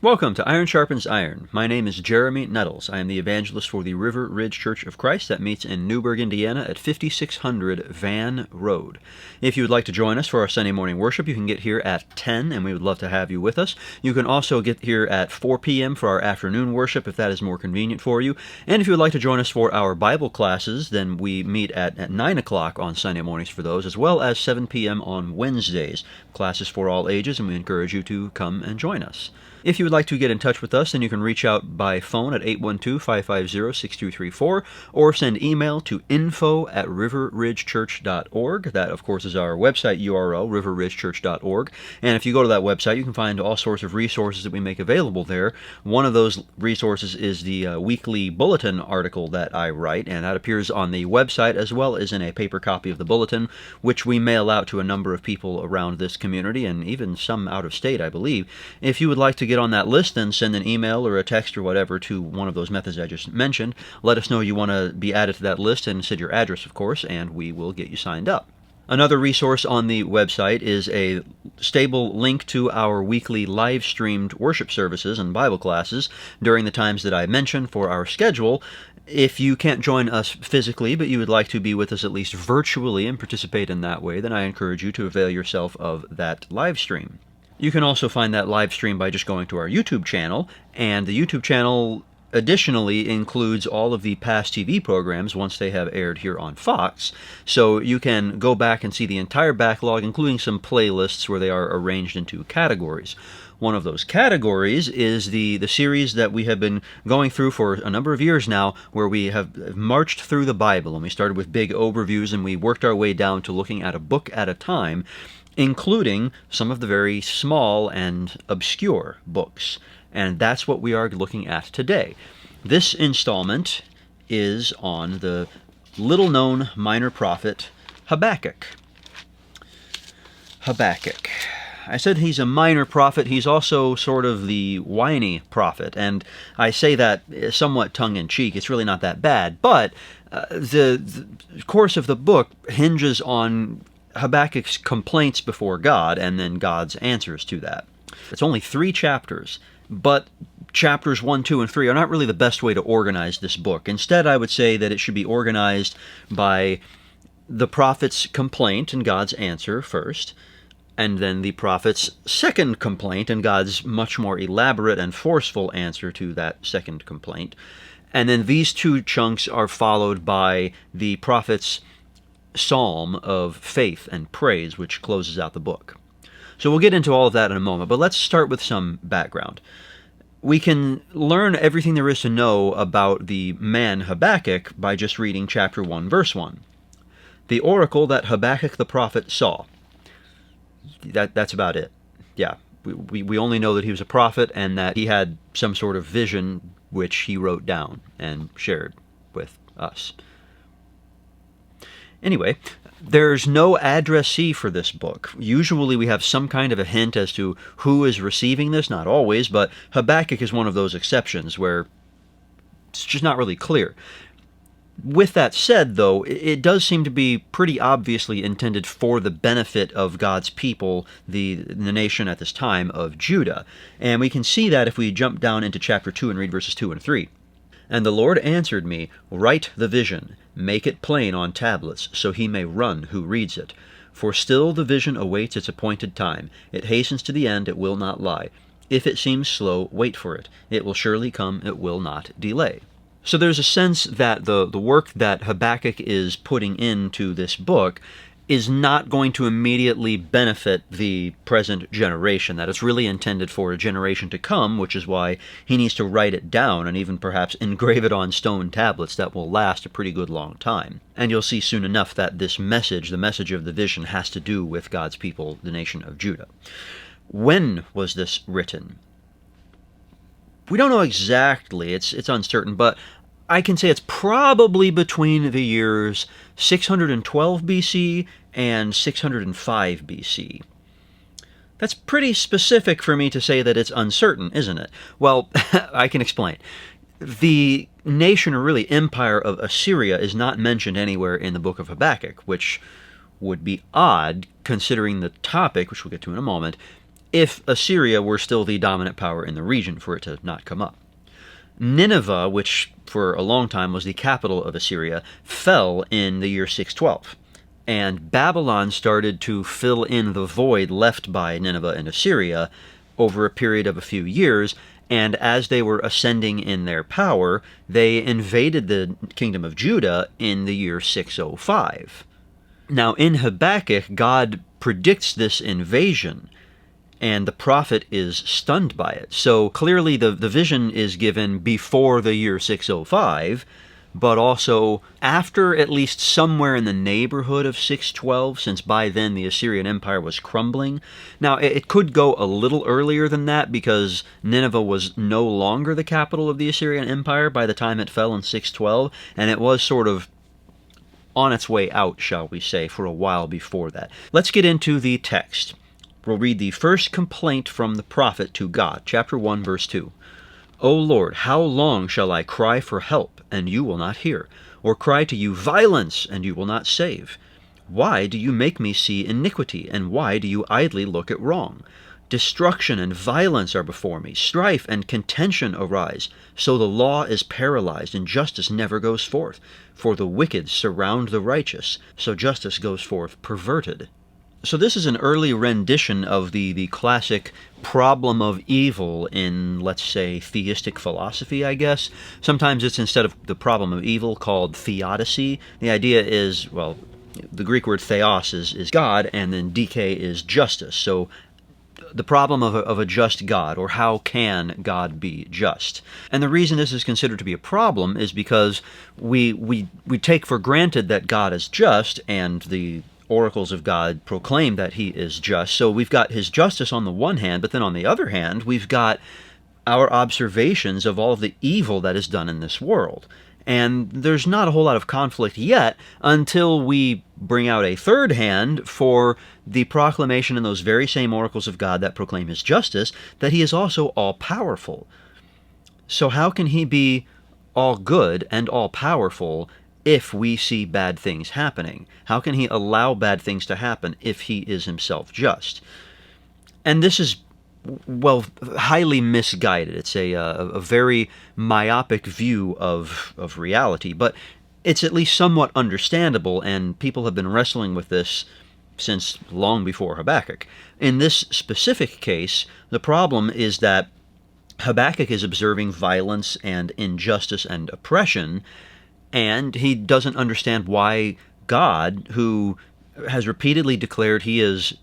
Welcome to Iron Sharpens Iron. My name is Jeremy Nettles. I am the evangelist for the River Ridge Church of Christ that meets in Newburgh, Indiana at 5600 Van Road. If you would like to join us for our Sunday morning worship, you can get here at 10, and we would love to have you with us. You can also get here at 4 p.m. for our afternoon worship if that is more convenient for you. And if you would like to join us for our Bible classes, then we meet at 9 o'clock on Sunday mornings for those, as well as 7 p.m. on Wednesdays. Classes for all ages, and we encourage you to come and join us. If you would like to get in touch with us, then you can reach out by phone at 812-550-6234 or send email to info@riverridgechurch.org. That, of course, is our website URL, riverridgechurch.org. And if you go to that website, you can find all sorts of resources that we make available there. One of those resources is the weekly bulletin article that I write, and that appears on the website as well as in a paper copy of the bulletin, which we mail out to a number of people around this community and even some out of state, I believe. If you would like to get on that list, then send an email or a text or whatever to one of those methods I just mentioned. Let us know you want to be added to that list and send your address, of course, and we will get you signed up. Another resource on the website is a stable link to our weekly live-streamed worship services and Bible classes during the times that I mention for our schedule. If you can't join us physically, but you would like to be with us at least virtually and participate in that way, then I encourage you to avail yourself of that live stream. You can also find that live stream by just going to our YouTube channel, and the YouTube channel additionally includes all of the past TV programs once they have aired here on Fox, so you can go back and see the entire backlog, including some playlists where they are arranged into categories. One of those categories is the series that we have been going through for a number of years now, where we have marched through the Bible, and we started with big overviews, and we worked our way down to looking at a book at a time, including some of the very small and obscure books. And that's what we are looking at today. This installment is on the little-known minor prophet Habakkuk. Habakkuk. I said he's a minor prophet. He's also sort of the whiny prophet, and I say that somewhat tongue-in-cheek. It's really not that bad, but the course of the book hinges on Habakkuk's complaints before God and then God's answers to that. It's only 3 chapters, but chapters 1, 2, and 3 are not really the best way to organize this book. Instead, I would say that it should be organized by the prophet's complaint and God's answer first, and then the prophet's second complaint and God's much more elaborate and forceful answer to that second complaint. And then these 2 chunks are followed by the prophet's psalm of faith and praise, which closes out the book. So we'll get into all of that in a moment, but let's start with some background. We can learn everything there is to know about the man Habakkuk by just reading chapter 1, verse 1. The oracle that Habakkuk the prophet saw. That's about it. Yeah, we only know that he was a prophet and that he had some sort of vision which he wrote down and shared with us. Anyway, there's no addressee for this book. Usually we have some kind of a hint as to who is receiving this, not always, but Habakkuk is one of those exceptions where it's just not really clear. With that said, though, it does seem to be pretty obviously intended for the benefit of God's people, the nation at this time of Judah. And we can see that if we jump down into chapter 2 and read verses 2 and 3. And the Lord answered me, write the vision, make it plain on tablets, so he may run who reads it. For still the vision awaits its appointed time. It hastens to the end, it will not lie. If it seems slow, wait for it. It will surely come, it will not delay. So there's a sense that the work that Habakkuk is putting into this book is not going to immediately benefit the present generation, that it's really intended for a generation to come, which is why he needs to write it down and even perhaps engrave it on stone tablets that will last a pretty good long time. And you'll see soon enough that this message, the message of the vision, has to do with God's people, the nation of Judah. When was this written? We don't know exactly, it's uncertain, but I can say it's probably between the years 612 BC and 605 BC. That's pretty specific for me to say that it's uncertain, isn't it? Well, I can explain. The nation, or really empire, of Assyria is not mentioned anywhere in the book of Habakkuk, which would be odd considering the topic, which we'll get to in a moment, if Assyria were still the dominant power in the region, for it to not come up. Nineveh, which for a long time was the capital of Assyria, fell in the year 612. And Babylon started to fill in the void left by Nineveh and Assyria over a period of a few years, and as they were ascending in their power, they invaded the kingdom of Judah in the year 605. Now, in Habakkuk, God predicts this invasion, and the prophet is stunned by it. So clearly the vision is given before the year 605, but also after at least somewhere in the neighborhood of 612, since by then the Assyrian Empire was crumbling. Now, it could go a little earlier than that, because Nineveh was no longer the capital of the Assyrian Empire by the time it fell in 612, and it was sort of on its way out, shall we say, for a while before that. Let's get into the text. We'll read the first complaint from the prophet to God, chapter 1, verse 2. O Lord, how long shall I cry for help, and you will not hear, or cry to you violence, and you will not save? Why do you make me see iniquity, and why do you idly look at wrong? Destruction and violence are before me, strife and contention arise. So the law is paralyzed, and justice never goes forth. For the wicked surround the righteous, so justice goes forth perverted. So this is an early rendition of the classic problem of evil in, let's say, theistic philosophy, I guess. Sometimes it's, instead of the problem of evil, called theodicy. The idea is, well, the Greek word theos is God, and then dike is justice. So the problem of a just God, or how can God be just? And the reason this is considered to be a problem is because we take for granted that God is just, and the oracles of God proclaim that he is just. So we've got his justice on the one hand, but then on the other hand, we've got our observations of all of the evil that is done in this world. And there's not a whole lot of conflict yet until we bring out a third hand for the proclamation in those very same oracles of God that proclaim his justice, that he is also all-powerful. So how can he be all good and all-powerful if we see bad things happening? How can he allow bad things to happen if he is himself just? And this is, well, highly misguided. It's a very myopic view of reality, but it's at least somewhat understandable, and people have been wrestling with this since long before Habakkuk. In this specific case, the problem is that Habakkuk is observing violence and injustice and oppression, and he doesn't understand why God, who has repeatedly declared he is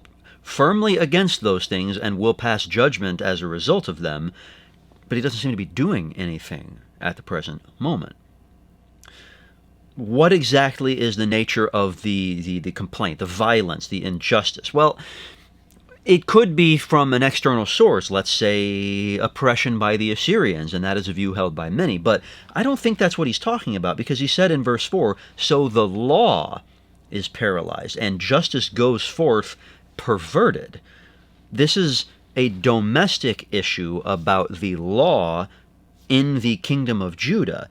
firmly against those things and will pass judgment as a result of them, but he doesn't seem to be doing anything at the present moment. What exactly is the nature of the complaint, the violence, the injustice? Well, it could be from an external source, let's say oppression by the Assyrians, and that is a view held by many, but I don't think that's what he's talking about, because he said in verse 4, so the law is paralyzed, and justice goes forth perverted. This is a domestic issue about the law in the kingdom of Judah.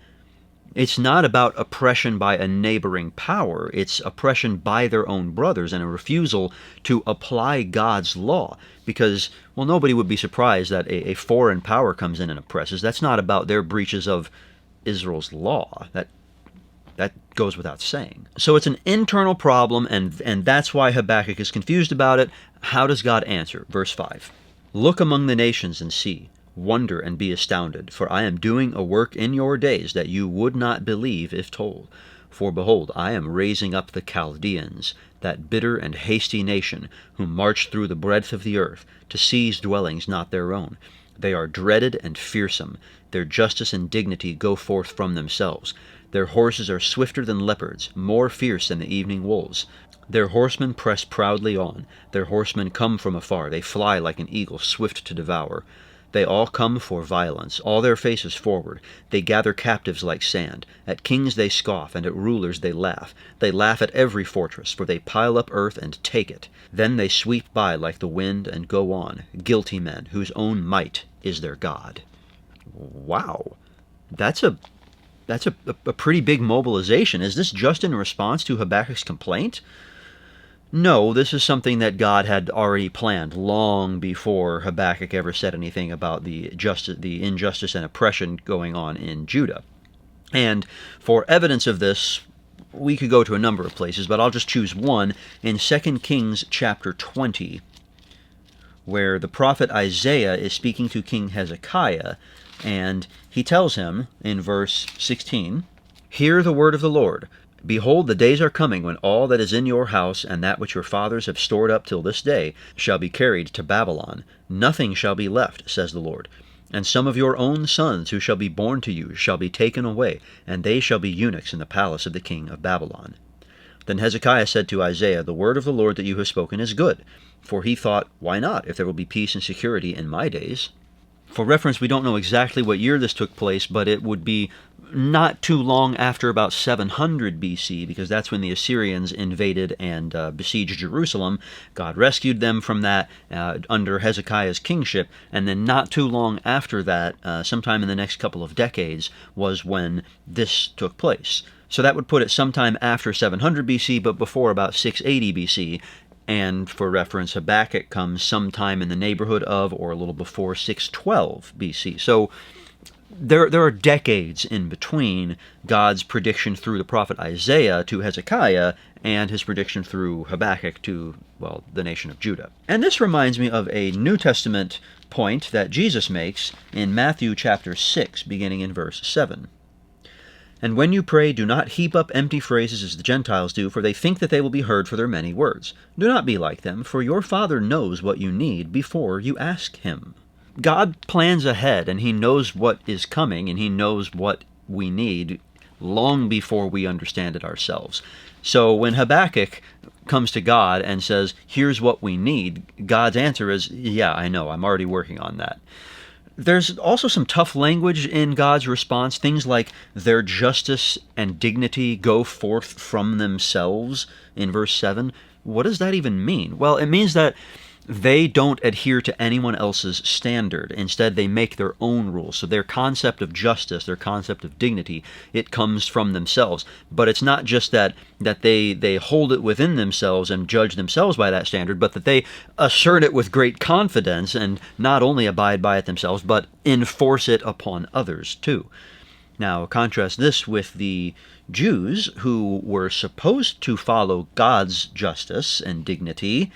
It's not about oppression by a neighboring power. It's oppression by their own brothers and a refusal to apply God's law. Because, well, nobody would be surprised that a foreign power comes in and oppresses. That's not about their breaches of Israel's law. That goes without saying. So it's an internal problem, and that's why Habakkuk is confused about it. How does God answer? Verse 5. Look among the nations and see. Wonder and be astounded, for I am doing a work in your days that you would not believe if told. For behold, I am raising up the Chaldeans, that bitter and hasty nation, who march through the breadth of the earth, to seize dwellings not their own. They are dreaded and fearsome. Their justice and dignity go forth from themselves. Their horses are swifter than leopards, more fierce than the evening wolves. Their horsemen press proudly on. Their horsemen come from afar. They fly like an eagle, swift to devour. They all come for violence, all their faces forward. They gather captives like sand. At kings they scoff, and at rulers they laugh. They laugh at every fortress, for they pile up earth and take it. Then they sweep by like the wind and go on, guilty men, whose own might is their God. Wow. That's a pretty big mobilization. Is this just in response to Habakkuk's complaint? No, this is something that God had already planned long before Habakkuk ever said anything about the injustice and oppression going on in Judah. And for evidence of this, we could go to a number of places, but I'll just choose one in 2 Kings chapter 20, where the prophet Isaiah is speaking to King Hezekiah, and he tells him in verse 16, "Hear the word of the Lord. Behold, the days are coming when all that is in your house and that which your fathers have stored up till this day shall be carried to Babylon. Nothing shall be left, says the Lord. And some of your own sons who shall be born to you shall be taken away, and they shall be eunuchs in the palace of the king of Babylon." Then Hezekiah said to Isaiah, "The word of the Lord that you have spoken is good." For he thought, "Why not, if there will be peace and security in my days?" For reference, we don't know exactly what year this took place, but it would be not too long after about 700 BC, because that's when the Assyrians invaded and besieged Jerusalem. God rescued them from that under Hezekiah's kingship, and then not too long after that, sometime in the next couple of decades, was when this took place. So that would put it sometime after 700 BC, but before about 680 BC. And for reference, Habakkuk comes sometime in the neighborhood of, or a little before, 612 BC. So there are decades in between God's prediction through the prophet Isaiah to Hezekiah and his prediction through Habakkuk to, well, the nation of Judah. And this reminds me of a New Testament point that Jesus makes in Matthew chapter 6, beginning in verse 7. "And when you pray, do not heap up empty phrases as the Gentiles do, for they think that they will be heard for their many words. Do not be like them, for your Father knows what you need before you ask Him." God plans ahead, and He knows what is coming, and He knows what we need long before we understand it ourselves. So when Habakkuk comes to God and says, "Here's what we need," God's answer is, "Yeah, I know, I'm already working on that." There's also some tough language in God's response, things like "their justice and dignity go forth from themselves" in verse 7. What does that even mean? Well, it means that they don't adhere to anyone else's standard. Instead, they make their own rules. So their concept of justice, their concept of dignity, it comes from themselves. But it's not just that they hold it within themselves and judge themselves by that standard, but that they assert it with great confidence and not only abide by it themselves, but enforce it upon others too. Now, contrast this with the Jews, who were supposed to follow God's justice and dignity,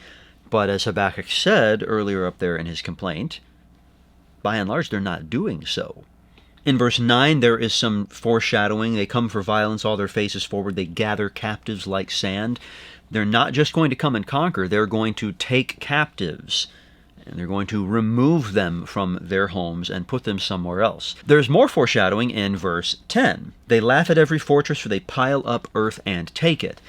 but as Habakkuk said earlier up there in his complaint, by and large, they're not doing so. In verse 9, there is some foreshadowing. They come for violence, all their faces forward. They gather captives like sand. They're not just going to come and conquer. They're going to take captives, and they're going to remove them from their homes and put them somewhere else. There's more foreshadowing in verse 10. "They laugh at every fortress, for they pile up earth and take it."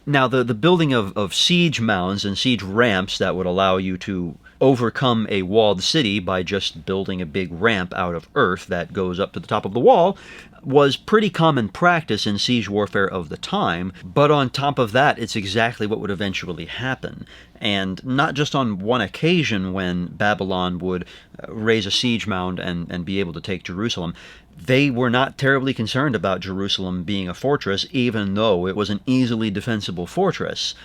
Now, the building of siege mounds and siege ramps that would allow you to overcome a walled city by just building a big ramp out of earth that goes up to the top of the wall was pretty common practice in siege warfare of the time. But on top of that, it's exactly what would eventually happen. And not just on one occasion when Babylon would raise a siege mound and be able to take Jerusalem. They were not terribly concerned about Jerusalem being a fortress, even though it was an easily defensible fortress.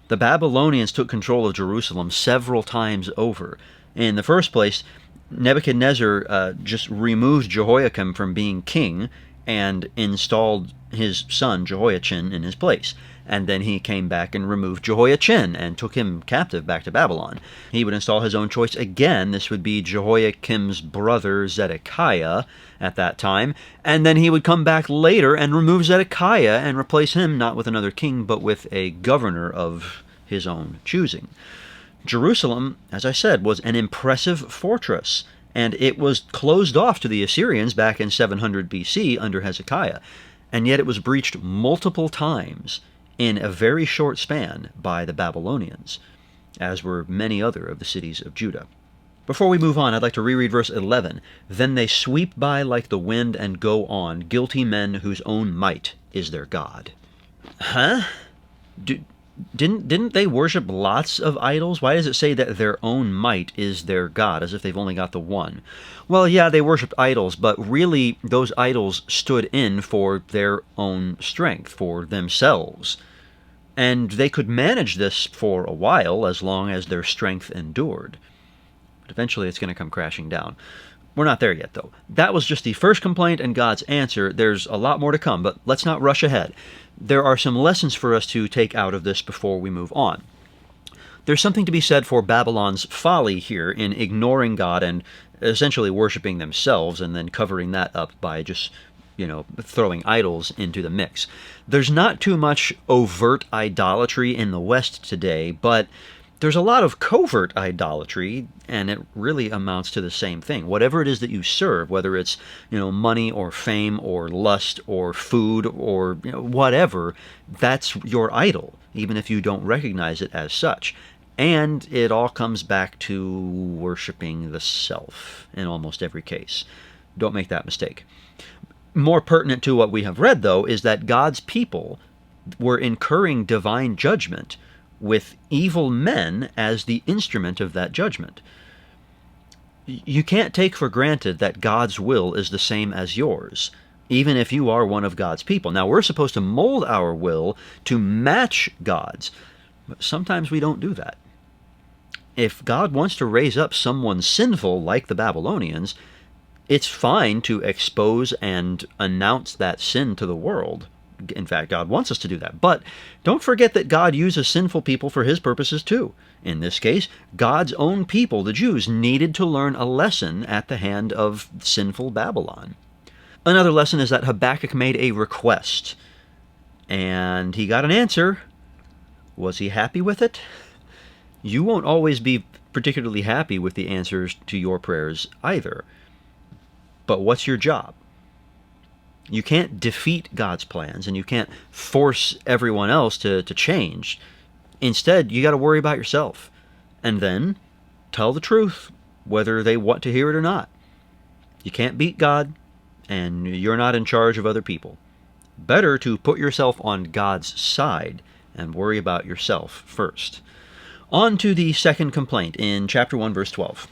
The Babylonians took control of Jerusalem several times over. In the first place, Nebuchadnezzar just removed Jehoiakim from being king and installed his son Jehoiachin in his place. And then he came back and removed Jehoiachin and took him captive back to Babylon. He would install his own choice again. This would be Jehoiakim's brother Zedekiah at that time. And then he would come back later and remove Zedekiah and replace him not with another king, but with a governor of his own choosing. Jerusalem, as I said, was an impressive fortress, and it was closed off to the Assyrians back in 700 BC under Hezekiah. And yet it was breached multiple times in a very short span by the Babylonians, as were many other of the cities of Judah. Before we move on, I'd like to reread verse 11. "Then they sweep by like the wind and go on, guilty men whose own might is their God." Huh? Didn't they worship lots of idols? Why does it say that their own might is their God, as if they've only got the one? Well, yeah, they worshiped idols, but really those idols stood in for their own strength, for themselves. And they could manage this for a while as long as their strength endured. But eventually it's going to come crashing down. We're not there yet, though. That was just the first complaint and God's answer. There's a lot more to come, but let's not rush ahead. There are some lessons for us to take out of this before we move on. There's something to be said for Babylon's folly here in ignoring God and essentially worshiping themselves and then covering that up by just, throwing idols into the mix. There's not too much overt idolatry in the West today, but there's a lot of covert idolatry, and it really amounts to the same thing. Whatever it is that you serve, whether it's, money or fame or lust or food or whatever, that's your idol, even if you don't recognize it as such. And it all comes back to worshiping the self in almost every case. Don't make that mistake. More pertinent to what we have read, though, is that God's people were incurring divine judgment with evil men as the instrument of that judgment. You can't take for granted that God's will is the same as yours, even if you are one of God's people. Now, we're supposed to mold our will to match God's, but sometimes we don't do that. If God wants to raise up someone sinful like the Babylonians, it's fine to expose and announce that sin to the world. In fact, God wants us to do that. But don't forget that God uses sinful people for his purposes too. In this case, God's own people, the Jews, needed to learn a lesson at the hand of sinful Babylon. Another lesson is that Habakkuk made a request, and he got an answer. Was he happy with it? You won't always be particularly happy with the answers to your prayers either. But what's your job? You can't defeat God's plans, and you can't force everyone else to change. Instead, you got to worry about yourself. And then tell the truth, whether they want to hear it or not. You can't beat God, and you're not in charge of other people. Better to put yourself on God's side and worry about yourself first. On to the second complaint in chapter 1, verse 12.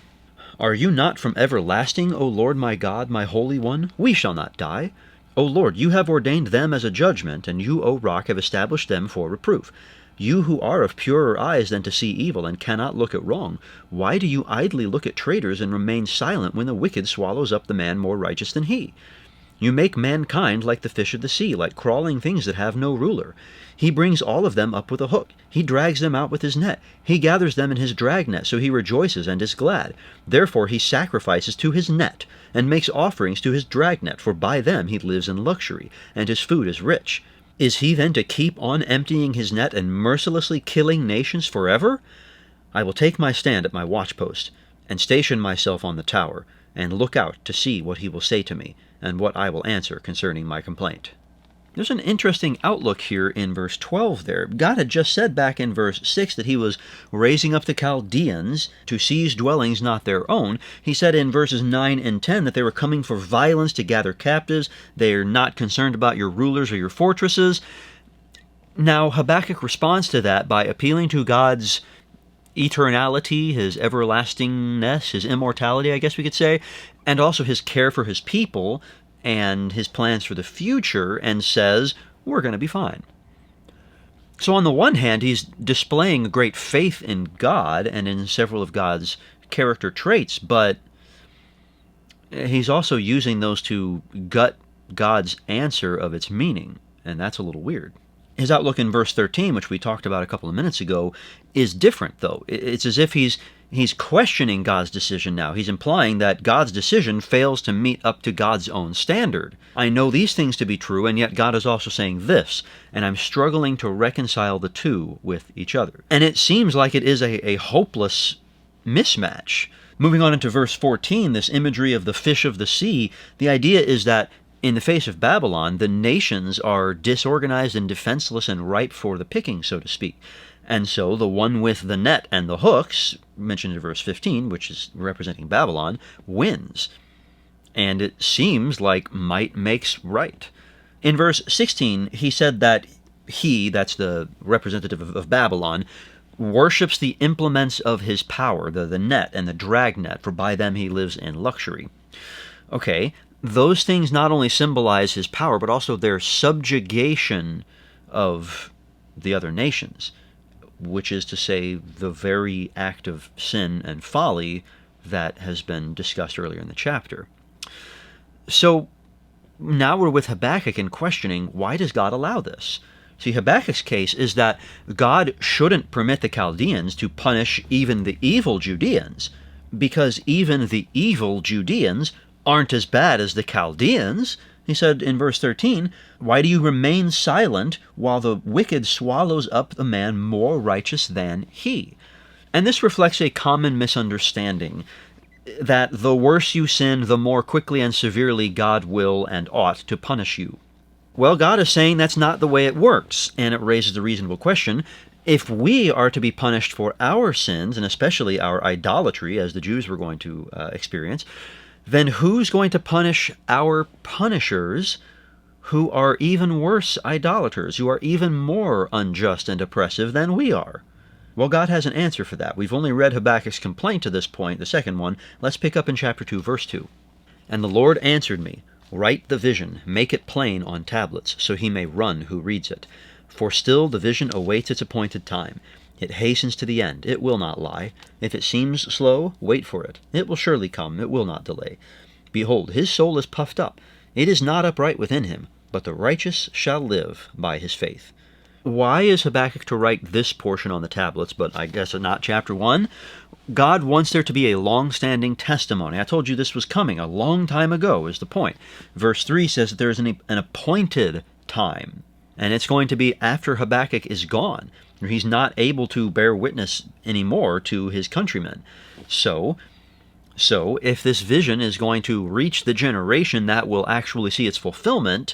Are you not from everlasting, O Lord my God, my Holy One? We shall not die. O Lord, you have ordained them as a judgment, and you, O rock, have established them for reproof. You who are of purer eyes than to see evil, and cannot look at wrong, why do you idly look at traitors and remain silent when the wicked swallows up the man more righteous than he? You make mankind like the fish of the sea, like crawling things that have no ruler. He brings all of them up with a hook. He drags them out with his net. He gathers them in his dragnet, so he rejoices and is glad. Therefore he sacrifices to his net, and makes offerings to his dragnet, for by them he lives in luxury, and his food is rich. Is he then to keep on emptying his net and mercilessly killing nations forever? I will take my stand at my watchpost, and station myself on the tower, and look out to see what he will say to me, and what I will answer concerning my complaint. There's an interesting outlook here in verse 12 there. God had just said back in verse 6 that he was raising up the Chaldeans to seize dwellings not their own. He said in verses 9 and 10 that they were coming for violence to gather captives. They're not concerned about your rulers or your fortresses. Now Habakkuk responds to that by appealing to God's eternality, his everlastingness, his immortality, I guess we could say, and also his care for his people and his plans for the future, and says, we're going to be fine. So on the one hand, he's displaying great faith in God and in several of God's character traits, but he's also using those to gut God's answer of its meaning, and that's a little weird. His outlook in verse 13, which we talked about a couple of minutes ago, is different, though. It's as if he's questioning God's decision now. He's implying that God's decision fails to meet up to God's own standard. I know these things to be true, and yet God is also saying this, and I'm struggling to reconcile the two with each other. And it seems like it is a hopeless mismatch. Moving on into verse 14, this imagery of the fish of the sea, the idea is that in the face of Babylon, the nations are disorganized and defenseless and ripe for the picking, so to speak. And so the one with the net and the hooks, mentioned in verse 15, which is representing Babylon, wins. And it seems like might makes right. In verse 16, he said that he, that's the representative of Babylon, worships the implements of his power, the net and the dragnet, for by them he lives in luxury. Okay, those things not only symbolize his power, but also their subjugation of the other nations, which is to say the very act of sin and folly that has been discussed earlier in the chapter. So now we're with Habakkuk and questioning, why does God allow this? See, Habakkuk's case is that God shouldn't permit the Chaldeans to punish even the evil Judeans, because even the evil Judeans aren't as bad as the Chaldeans. He said in verse 13, "Why do you remain silent while the wicked swallows up the man more righteous than he?" And this reflects a common misunderstanding, that the worse you sin, the more quickly and severely God will and ought to punish you. Well, God is saying that's not the way it works, and it raises the reasonable question, if we are to be punished for our sins, and especially our idolatry, as the Jews were going to experience, then who's going to punish our punishers, who are even worse idolaters, who are even more unjust and oppressive than we are? Well, God has an answer for that. We've only read Habakkuk's complaint to this point, the second one. Let's pick up in chapter 2, verse 2. "And the Lord answered me, Write the vision, make it plain on tablets, so he may run who reads it. For still the vision awaits its appointed time. It hastens to the end, it will not lie. If it seems slow, wait for it. It will surely come, it will not delay. Behold, his soul is puffed up. It is not upright within him, but the righteous shall live by his faith." Why is Habakkuk to write this portion on the tablets, but I guess not chapter 1? God wants there to be a long-standing testimony. I told you this was coming a long time ago, is the point. Verse 3 says that there is an appointed time, and it's going to be after Habakkuk is gone. He's not able to bear witness anymore to his countrymen. So if this vision is going to reach the generation that will actually see its fulfillment,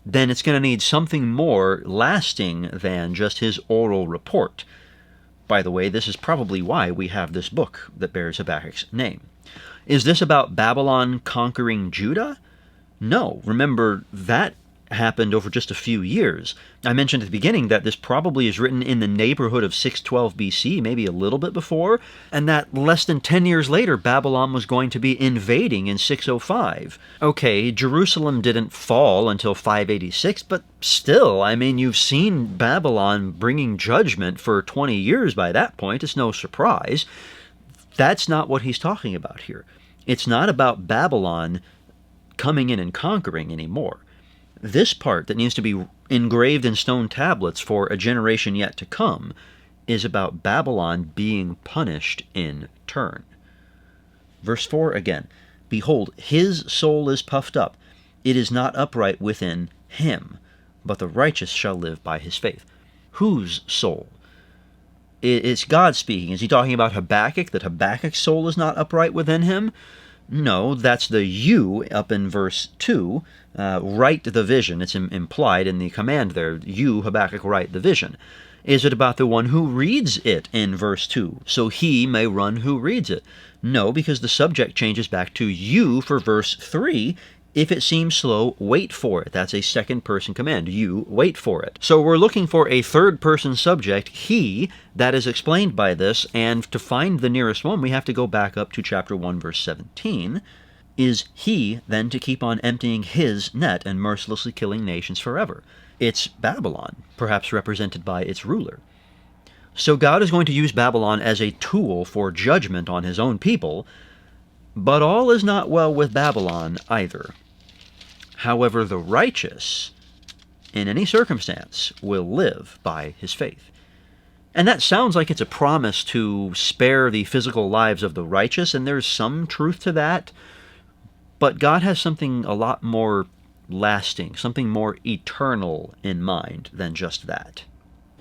then it's going to need something more lasting than just his oral report. By the way, this is probably why we have this book that bears Habakkuk's name. Is this about Babylon conquering Judah? No. Remember, that happened over just a few years. I mentioned at the beginning that this probably is written in the neighborhood of 612 BC, maybe a little bit before, and that less than 10 years later, Babylon was going to be invading in 605. Okay, Jerusalem didn't fall until 586, but still, I mean, you've seen Babylon bringing judgment for 20 years by that point. It's no surprise. That's not what he's talking about here. It's not about Babylon coming in and conquering anymore. This part that needs to be engraved in stone tablets for a generation yet to come is about Babylon being punished in turn. Verse 4 again, "Behold, his soul is puffed up. It is not upright within him, but the righteous shall live by his faith." Whose soul? It's God speaking. Is he talking about Habakkuk, that Habakkuk's soul is not upright within him? No, that's the you up in verse 2. Write the vision. It's implied in the command there. You, Habakkuk, write the vision. Is it about the one who reads it in verse 2? So he may run who reads it. No, because the subject changes back to you for verse 3. If it seems slow, wait for it. That's a second-person command. You, wait for it. So we're looking for a third-person subject, he, that is explained by this, and to find the nearest one, we have to go back up to chapter 1, verse 17. Is he then to keep on emptying his net and mercilessly killing nations forever? It's Babylon, perhaps represented by its ruler. So God is going to use Babylon as a tool for judgment on his own people, but all is not well with Babylon either. However, the righteous, in any circumstance, will live by his faith. And that sounds like it's a promise to spare the physical lives of the righteous, and there's some truth to that. But God has something a lot more lasting, something more eternal in mind than just that.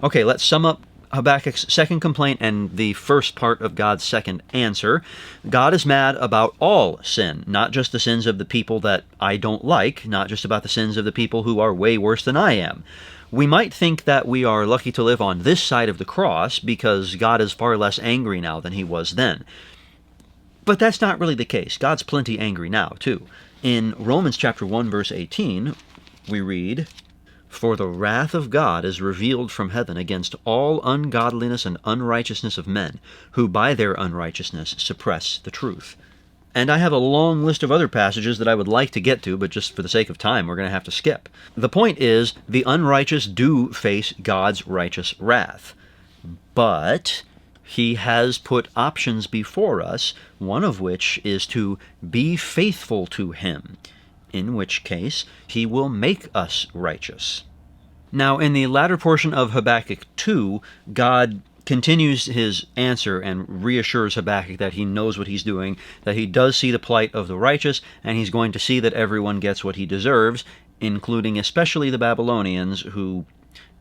Okay, let's sum up Habakkuk's second complaint and the first part of God's second answer. God is mad about all sin, not just the sins of the people that I don't like, not just about the sins of the people who are way worse than I am. We might think that we are lucky to live on this side of the cross because God is far less angry now than he was then. But that's not really the case. God's plenty angry now, too. In Romans chapter 1, verse 18, we read, "For the wrath of God is revealed from heaven against all ungodliness and unrighteousness of men, who by their unrighteousness suppress the truth." And I have a long list of other passages that I would like to get to, but just for the sake of time, we're going to have to skip. The point is, the unrighteous do face God's righteous wrath. But he has put options before us, one of which is to be faithful to him, in which case he will make us righteous. Now, in the latter portion of Habakkuk 2, God continues his answer and reassures Habakkuk that he knows what he's doing, that he does see the plight of the righteous, and he's going to see that everyone gets what he deserves, including especially the Babylonians, who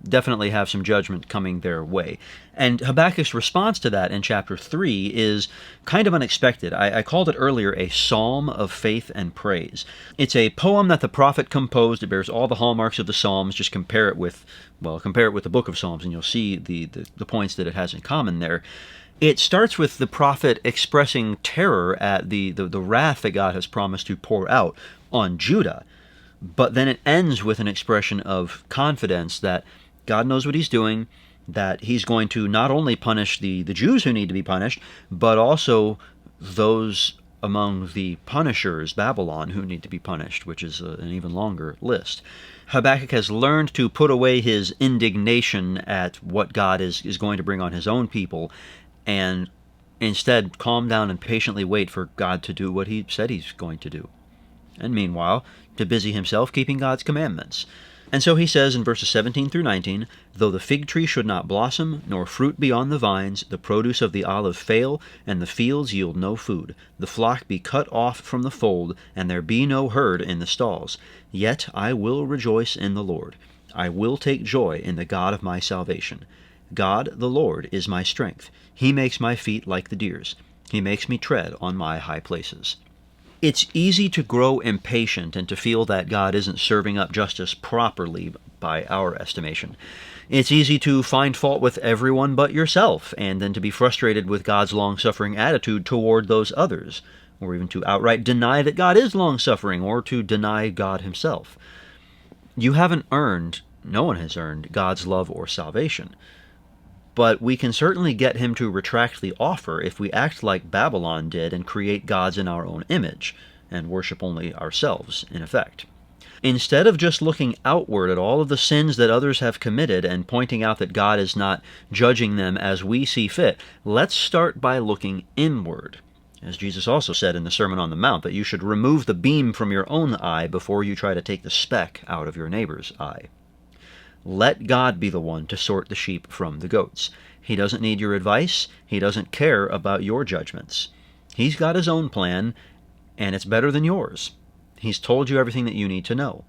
definitely have some judgment coming their way. And Habakkuk's response to that in chapter 3 is kind of unexpected. I called it earlier a psalm of faith and praise. It's a poem that the prophet composed. It bears all the hallmarks of the Psalms. Just compare it with the book of Psalms, and you'll see the points that it has in common there. It starts with the prophet expressing terror at the wrath that God has promised to pour out on Judah. But then it ends with an expression of confidence that God knows what he's doing, that he's going to not only punish the Jews who need to be punished, but also those among the punishers, Babylon, who need to be punished, which is an even longer list. Habakkuk has learned to put away his indignation at what God is going to bring on his own people, and instead calm down and patiently wait for God to do what he said he's going to do. And meanwhile, to busy himself keeping God's commandments. And so he says in verses 17 through 19, "Though the fig tree should not blossom, nor fruit be on the vines, the produce of the olive fail, and the fields yield no food, the flock be cut off from the fold, and there be no herd in the stalls, yet I will rejoice in the Lord. I will take joy in the God of my salvation. God the Lord is my strength. He makes my feet like the deer's. He makes me tread on my high places." It's easy to grow impatient and to feel that God isn't serving up justice properly by our estimation. It's easy to find fault with everyone but yourself, and then to be frustrated with God's long-suffering attitude toward those others, or even to outright deny that God is long-suffering, or to deny God himself. You haven't earned, no one has earned, God's love or salvation. But we can certainly get him to retract the offer if we act like Babylon did and create gods in our own image, and worship only ourselves, in effect. Instead of just looking outward at all of the sins that others have committed and pointing out that God is not judging them as we see fit, let's start by looking inward. As Jesus also said in the Sermon on the Mount, that you should remove the beam from your own eye before you try to take the speck out of your neighbor's eye. Let God be the one to sort the sheep from the goats. He doesn't need your advice. He doesn't care about your judgments. He's got his own plan, and it's better than yours. He's told you everything that you need to know.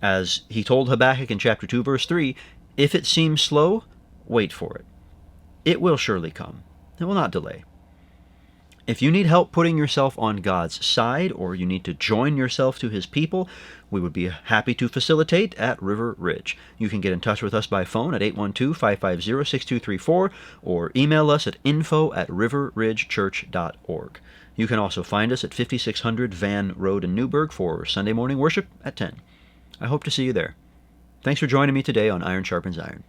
As he told Habakkuk in chapter 2, verse 3, if it seems slow, wait for it. It will surely come. It will not delay. If you need help putting yourself on God's side, or you need to join yourself to his people, we would be happy to facilitate at River Ridge. You can get in touch with us by phone at 812-550-6234 or email us at info@riverridgechurch.org. You can also find us at 5600 Van Road in Newburgh for Sunday morning worship at 10. I hope to see you there. Thanks for joining me today on Iron Sharpens Iron.